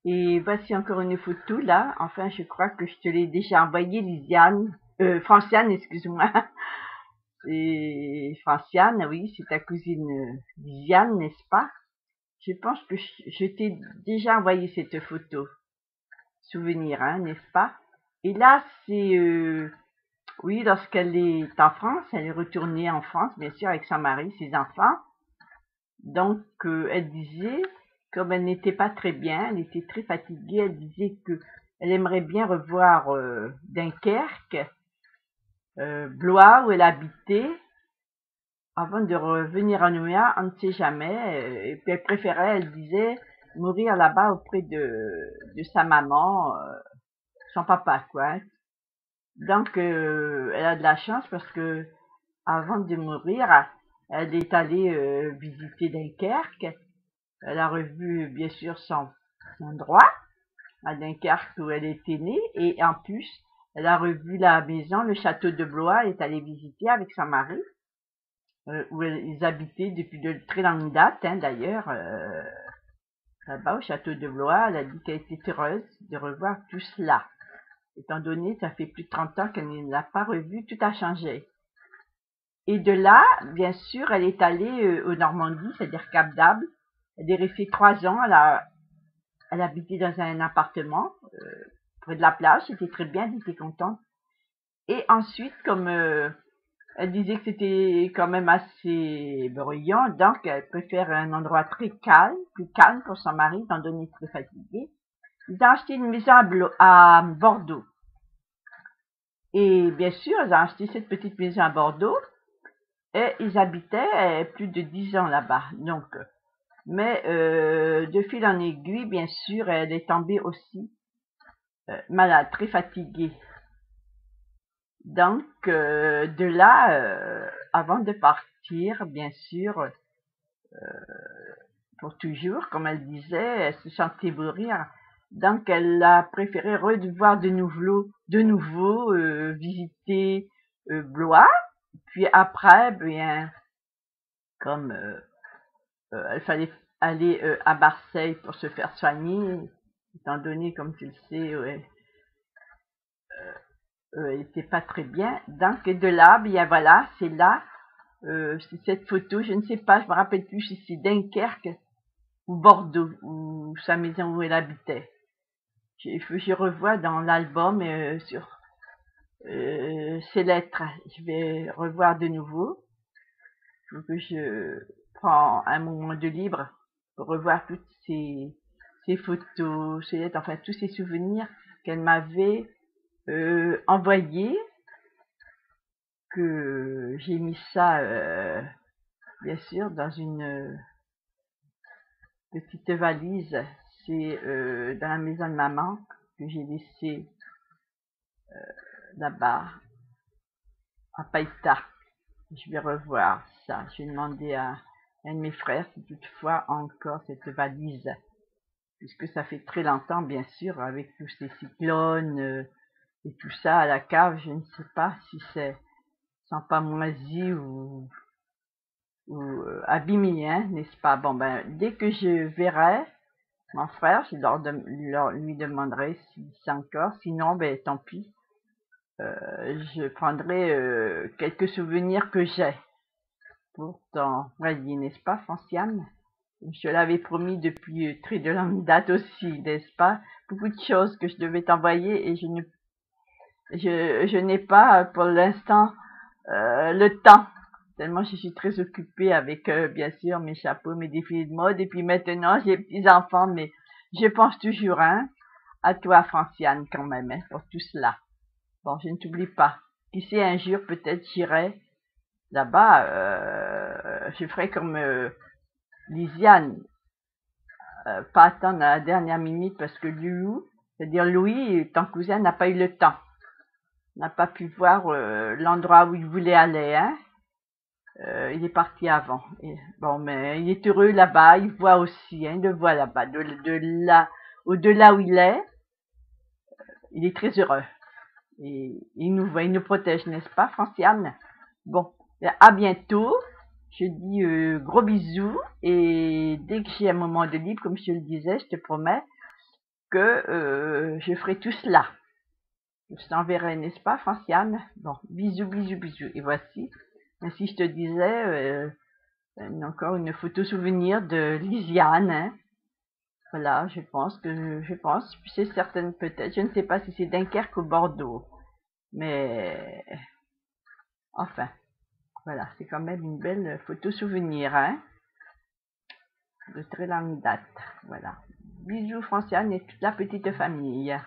Et voici encore une photo là. Enfin, je crois que je te l'ai déjà envoyée, Lisiane. Franciane, excuse-moi. C'est Franciane, oui, c'est ta cousine Lisiane, n'est-ce pas? Je pense que je t'ai déjà envoyé cette photo. Souvenir, hein, n'est-ce pas? Et là, c'est... oui, lorsqu'elle est en France, elle est retournée en France, bien sûr, avec son mari, ses enfants. Donc, elle disait, comme elle n'était pas très bien, elle était très fatiguée, elle disait que elle aimerait bien revoir Dunkerque, Blois, où elle habitait, avant de revenir à Nouméa, on ne sait jamais. Et puis elle préférait, elle disait, mourir là-bas auprès de sa maman, son papa, quoi. Donc, elle a de la chance parce que avant de mourir, elle est allée visiter Dunkerque. Elle a revu, bien sûr, son endroit à Dunkerque où elle était née. Et en plus, elle a revu la maison, le château de Blois. Elle est allée visiter avec son mari, où ils habitaient depuis de très longue date, hein, d'ailleurs. Là-bas, au château de Blois, elle a dit qu'elle était heureuse de revoir tout cela. Étant donné, ça fait plus de 30 ans qu'elle ne l'a pas revu, tout a changé. Et de là, bien sûr, elle est allée au Normandie, c'est-à-dire Cap d'Agde. Elle est restée 3 ans. Elle habitait dans un appartement près de la plage. C'était très bien, elle était contente. Et ensuite, comme elle disait que c'était quand même assez bruyant, donc elle préfère un endroit très calme, plus calme pour son mari, étant donné qu'il est fatigué. Ils ont acheté une maison à Bordeaux. Et bien sûr, ils ont acheté cette petite maison à Bordeaux et ils habitaient plus de 10 ans là-bas. Donc, mais de fil en aiguille, bien sûr, elle est tombée aussi malade, très fatiguée. Donc, de là, avant de partir, bien sûr, pour toujours, comme elle disait, elle se sentait mourir. Donc, elle a préféré revoir de nouveau visiter Blois. Puis après, bien, comme il fallait aller à Marseille pour se faire soigner, étant donné, comme tu le sais, ouais, elle n'était pas très bien. Donc, de là, bien voilà, c'est là, c'est cette photo, je ne sais pas, je me rappelle plus si c'est Dunkerque ou Bordeaux, ou sa maison où elle habitait. Je revois dans l'album sur ses lettres. Je vais revoir de nouveau. Il faut que je prends un moment de libre pour revoir toutes ces photos, ces lettres, enfin tous ces souvenirs qu'elle m'avait envoyés, que j'ai mis ça bien sûr dans une petite valise. C'est dans la maison de maman que j'ai laissé là-bas à Païta. Je vais revoir ça. Je vais demander à un de mes frères si toutefois encore cette valise, puisque ça fait très longtemps, bien sûr, avec tous ces cyclones et tout ça à la cave. Je ne sais pas si c'est sans pas moisi ou abîmé, hein, n'est-ce pas? Bon, ben, dès que je verrai mon frère, je lui demanderai si c'est encore. Sinon, ben, tant pis. Je prendrai quelques souvenirs que j'ai pour t'envoyer, n'est-ce pas, Franciane? Je te l'avais promis depuis très de longue date aussi, n'est-ce pas? Beaucoup de choses que je devais t'envoyer et je n'ai pas pour l'instant le temps. Tellement je suis très occupée avec, bien sûr, mes chapeaux, mes défilés de mode. Et puis maintenant, j'ai petits-enfants, mais je pense toujours hein, à toi, Franciane, quand même, hein, pour tout cela. Bon, je ne t'oublie pas. Qui sait, un jour, peut-être j'irai là-bas. Je ferai comme Lisiane, pas attendre à la dernière minute parce que Loulou, c'est-à-dire Louis, ton cousin, n'a pas eu le temps. N'a pas pu voir l'endroit où il voulait aller, hein. Il est parti avant. Et, bon, mais il est heureux là-bas, il voit aussi, hein, il le voit là-bas. De là, au-delà où il est est très heureux. Et il nous voit, il nous protège, n'est-ce pas, Franciane? Bon, à bientôt. Je dis gros bisous et dès que j'ai un moment de libre, comme je te le disais, je te promets, que je ferai tout cela. Je t'enverrai, n'est-ce pas, Franciane? Bon, bisous, bisous, bisous. Et voici, ainsi je te disais, encore une photo souvenir de Lisiane, hein. Voilà, je pense, c'est certaine peut-être, je ne sais pas si c'est Dunkerque ou Bordeaux, mais enfin, voilà, c'est quand même une belle photo souvenir, hein, de très longue date. Voilà. Bisous Franciane et toute la petite famille.